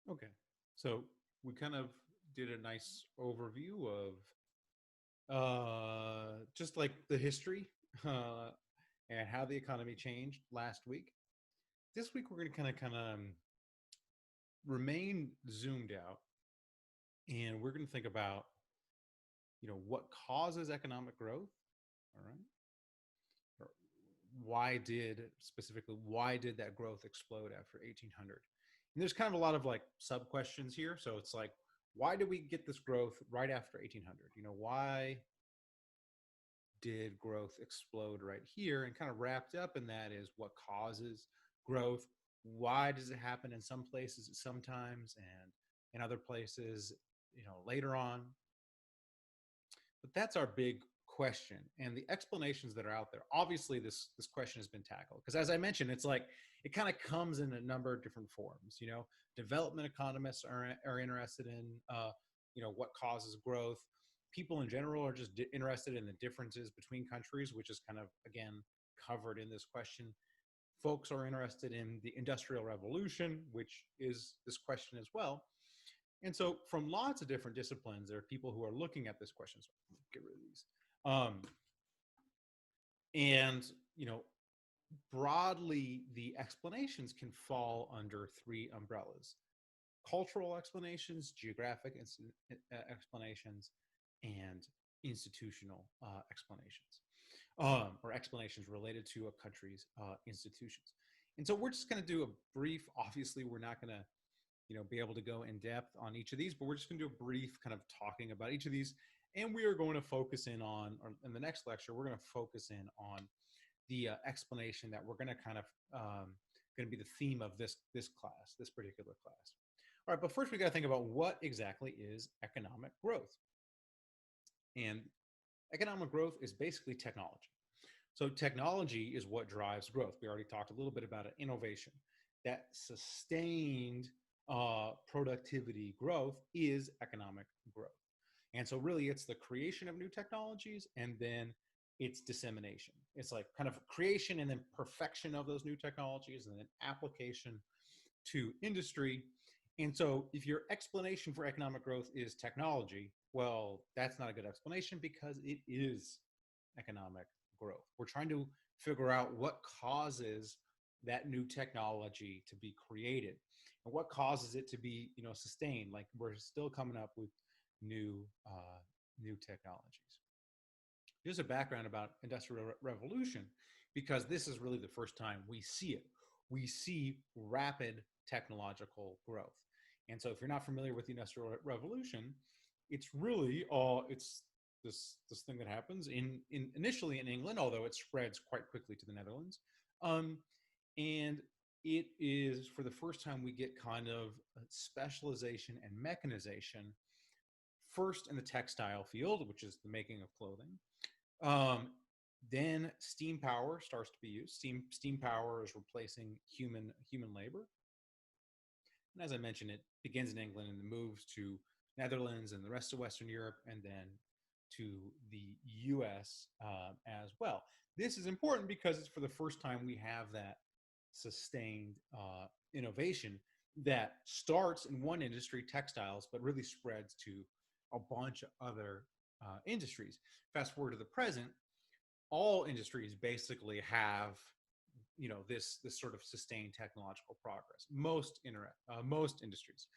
Okay. So we kind of did a nice overview of just like the history uh, and how the economy changed last week. This week we're going to kind of remain zoomed out, and we're going to think about what causes economic growth. All right. Or why did that growth explode after 1800? And there's kind of a lot of like sub questions here. So it's like, why did we get this growth right after 1800? Why did growth explode right here? And kind of wrapped up in that is what causes growth. Why does it happen in some places sometimes and in other places later on? But that's our big question, and the explanations that are out there. Obviously this question has been tackled because, as I mentioned, it's like it kind of comes in a number of different forms. Development economists are interested in what causes growth. People in general are just interested in the differences between countries, which is kind of, again, covered in this question. Folks are interested in the Industrial Revolution, which is this question as well. And so, from lots of different disciplines, there are people who are looking at this question. So, get rid of these. And, broadly, the explanations can fall under three umbrellas: cultural explanations, geographic explanations, and institutional explanations, or explanations related to a country's institutions. And so we're just going to do a brief, obviously, we're not going to be able to go in depth on each of these, but we're just going to do a brief kind of talking about each of these. And we are going to focus in on, or in the next lecture, we're going to focus in on the explanation that we're going to kind of going to be the theme of this class, this particular class. All right, but first we got to think about what exactly is economic growth. And economic growth is basically technology. So technology is what drives growth. We already talked a little bit about it, innovation. That sustained productivity growth is economic growth. And so really it's the creation of new technologies and then its dissemination. It's like kind of creation and then perfection of those new technologies and then application to industry. And so if your explanation for economic growth is technology, well, that's not a good explanation because it is economic growth. We're trying to figure out what causes that new technology to be created and what causes it to be sustained. Like we're still coming up with new technologies. Here's a background about Industrial Revolution, because this is really the first time we see it. We see rapid technological growth. And so if you're not familiar with the Industrial Revolution, it's really it's this thing that happens in initially in England, although it spreads quite quickly to the Netherlands. And it is for the first time we get kind of specialization and mechanization, first in the textile field, which is the making of clothing. Then steam power starts to be used. Steam power is replacing human labor. And as I mentioned, it begins in England and moves to Netherlands and the rest of Western Europe, and then to the US as well. This is important because it's for the first time we have that sustained innovation that starts in one industry, textiles, but really spreads to a bunch of other industries. Fast forward to the present, all industries basically have this sort of sustained technological progress. Most industries.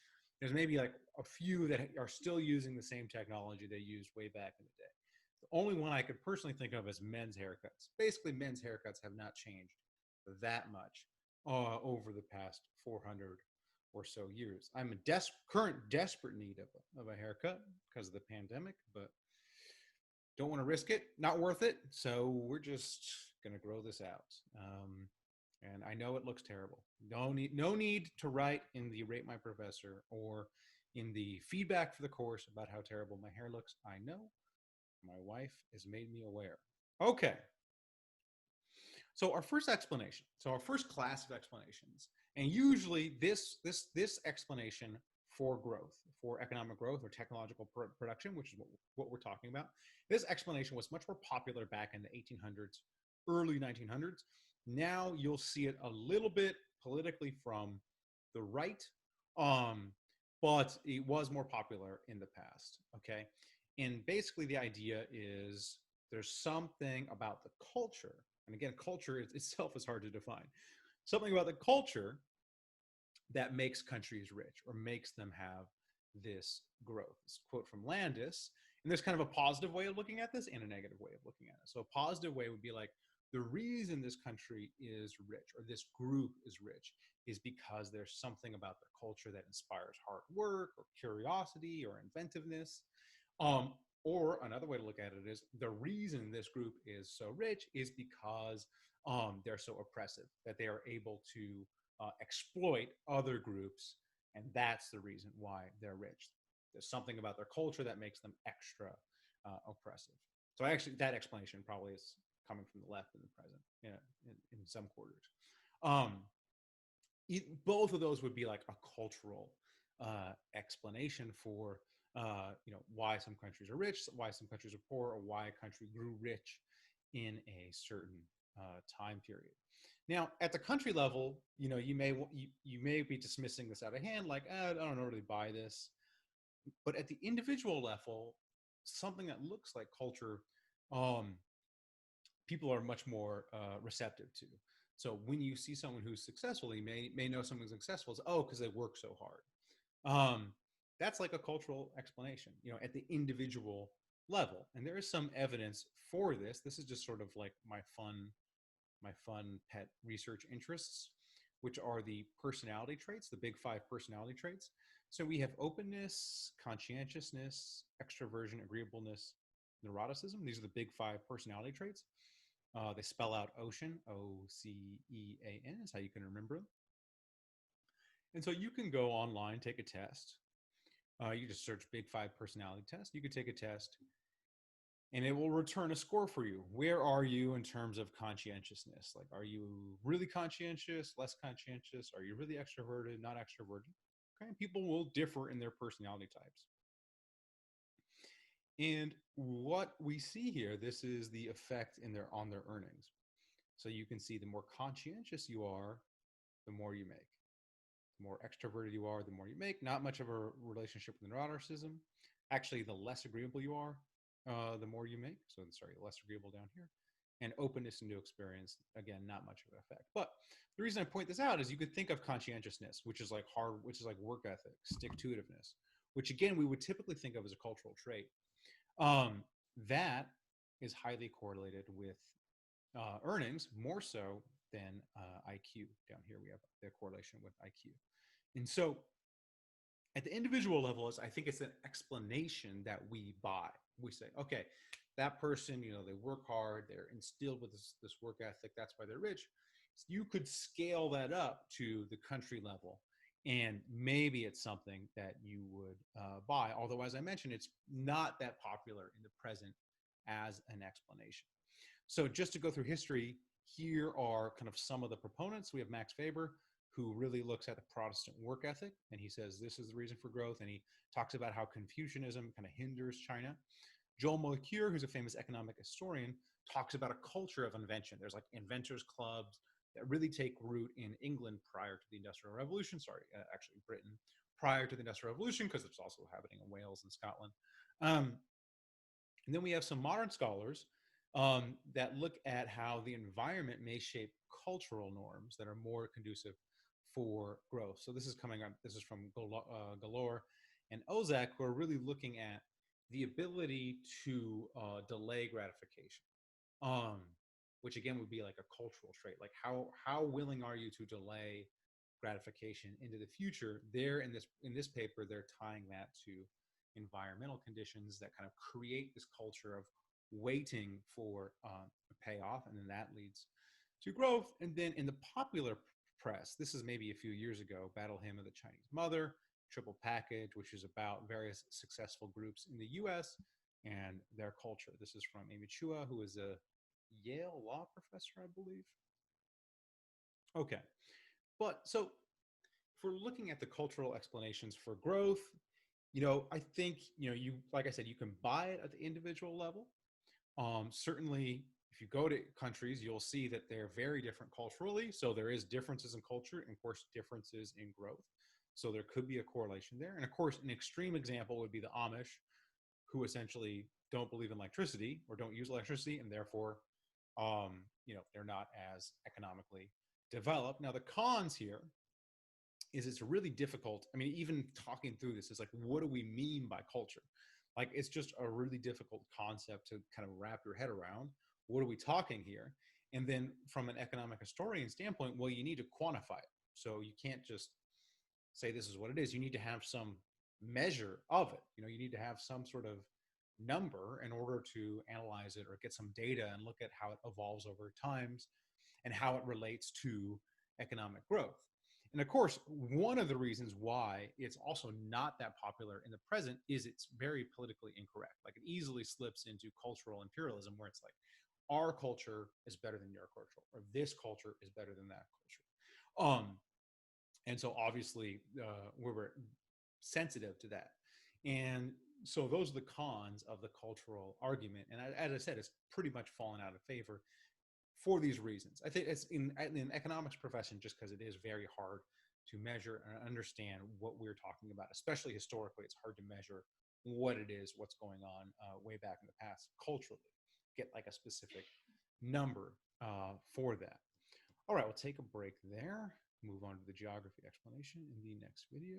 There's maybe like a few that are still using the same technology they used way back in the day. The only one I could personally think of is men's haircuts. Basically, men's haircuts have not changed that much over the past 400 or so years. I'm in current desperate need of a haircut because of the pandemic, but don't want to risk it. Not worth it. So we're just going to grow this out. And I know it looks terrible. No need to write in the Rate My Professor or in the feedback for the course about how terrible my hair looks. I know. My wife has made me aware. Okay. So our first explanation. So our first class of explanations, and usually this explanation for growth, for economic growth or technological production, which is what we're talking about. This explanation was much more popular back in the 1800s, early 1900s. Now you'll see it a little bit politically from the right. but it was more popular in the past. Okay. And basically, the idea is there's something about the culture. And again, culture itself is hard to define. Something about the culture that makes countries rich or makes them have this growth. This quote from Landis. And there's kind of a positive way of looking at this and a negative way of looking at it. So, a positive way would be like, the reason this country is rich or this group is rich is because there's something about their culture that inspires hard work or curiosity or inventiveness. Um, or another way to look at it is the reason this group is so rich is because they're so oppressive that they are able to exploit other groups, and that's the reason why they're rich. There's something about their culture that makes them extra oppressive. So actually, that explanation probably is coming from the left in the present, in some quarters. Um, Both of those would be like a cultural explanation for why some countries are rich, why some countries are poor, or why a country grew rich in a certain time period. Now, at the country level, you may be dismissing this out of hand, like I don't really buy this. But at the individual level, something that looks like culture, um, people are much more receptive to. So when you see someone who's successful, you may know someone's successful. It's, oh, because they work so hard. That's like a cultural explanation, at the individual level. And there is some evidence for this. This is just sort of like my fun pet research interests, which are the personality traits, the big five personality traits. So we have openness, conscientiousness, extroversion, agreeableness, neuroticism. These are the big five personality traits. They spell out Ocean, OCEAN, is how you can remember them. And so you can go online, take a test. You just search Big Five personality test. You could take a test and it will return a score for you. Where are you in terms of conscientiousness? Like, are you really conscientious, less conscientious? Are you really extroverted, not extroverted? Okay, people will differ in their personality types. And what we see here, this is the effect on their earnings. So you can see the more conscientious you are, the more you make. The more extroverted you are, the more you make. Not much of a relationship with neuroticism. Actually, the less agreeable you are, the more you make. So, sorry, less agreeable down here. And openness to new experience, again, not much of an effect. But the reason I point this out is you could think of conscientiousness, which is like work ethic, stick-to-itiveness, which again, we would typically think of as a cultural trait. That is highly correlated with earnings, more so than IQ. Down here, we have the correlation with IQ. And so at the individual level, I think it's an explanation that we buy. We say, okay, that person, they work hard, they're instilled with this work ethic, that's why they're rich. So you could scale that up to the country level, and maybe it's something that you would buy. Although, as I mentioned, it's not that popular in the present as an explanation. So just to go through history, here are kind of some of the proponents. We have Max Weber, who really looks at the Protestant work ethic, and he says this is the reason for growth, and he talks about how Confucianism kind of hinders China. Joel Mokyr, who's a famous economic historian, talks about a culture of invention. There's like inventors clubs that really take root in England prior to the Industrial Revolution. Sorry, actually Britain prior to the Industrial Revolution, because it's also happening in Wales and Scotland. And then we have some modern scholars that look at how the environment may shape cultural norms that are more conducive for growth. So this is coming up. This is from Galore and Ozak, who are really looking at the ability to delay gratification, which again would be like a cultural trait. Like how willing are you to delay gratification into the future? There in this paper, they're tying that to environmental conditions that kind of create this culture of waiting for a payoff, and then that leads to growth. And then in the popular press, this is maybe a few years ago, Battle Hymn of the Chinese Mother, Triple Package, which is about various successful groups in the US and their culture. This is from Amy Chua, who is a Yale law professor, I believe. Okay. But so if we're looking at the cultural explanations for growth, I think, you, like I said, you can buy it at the individual level. Certainly, if you go to countries, you'll see that they're very different culturally. So there is differences in culture and, of course, differences in growth. So there could be a correlation there. And of course, an extreme example would be the Amish, who essentially don't believe in electricity or don't use electricity, and therefore, they're not as economically developed. Now, the cons here is it's really difficult. I mean, even talking through this is like, what do we mean by culture? Like, it's just a really difficult concept to kind of wrap your head around. What are we talking here? And then from an economic historian standpoint, well, you need to quantify it. So you can't just say this is what it is. You need to have some measure of it. You need to have some sort of number in order to analyze it or get some data and look at how it evolves over times and how it relates to economic growth. And of course, one of the reasons why it's also not that popular in the present is it's very politically incorrect. Like, it easily slips into cultural imperialism, where it's like, our culture is better than your culture, or this culture is better than that culture. And so obviously, we're sensitive to that. And so those are the cons of the cultural argument. And as I said, it's pretty much fallen out of favor for these reasons. I think it's in the economics profession, just because it is very hard to measure and understand what we're talking about, especially historically. It's hard to measure what it is, what's going on way back in the past culturally, get like a specific number for that. All right, we'll take a break there, move on to the geography explanation in the next video.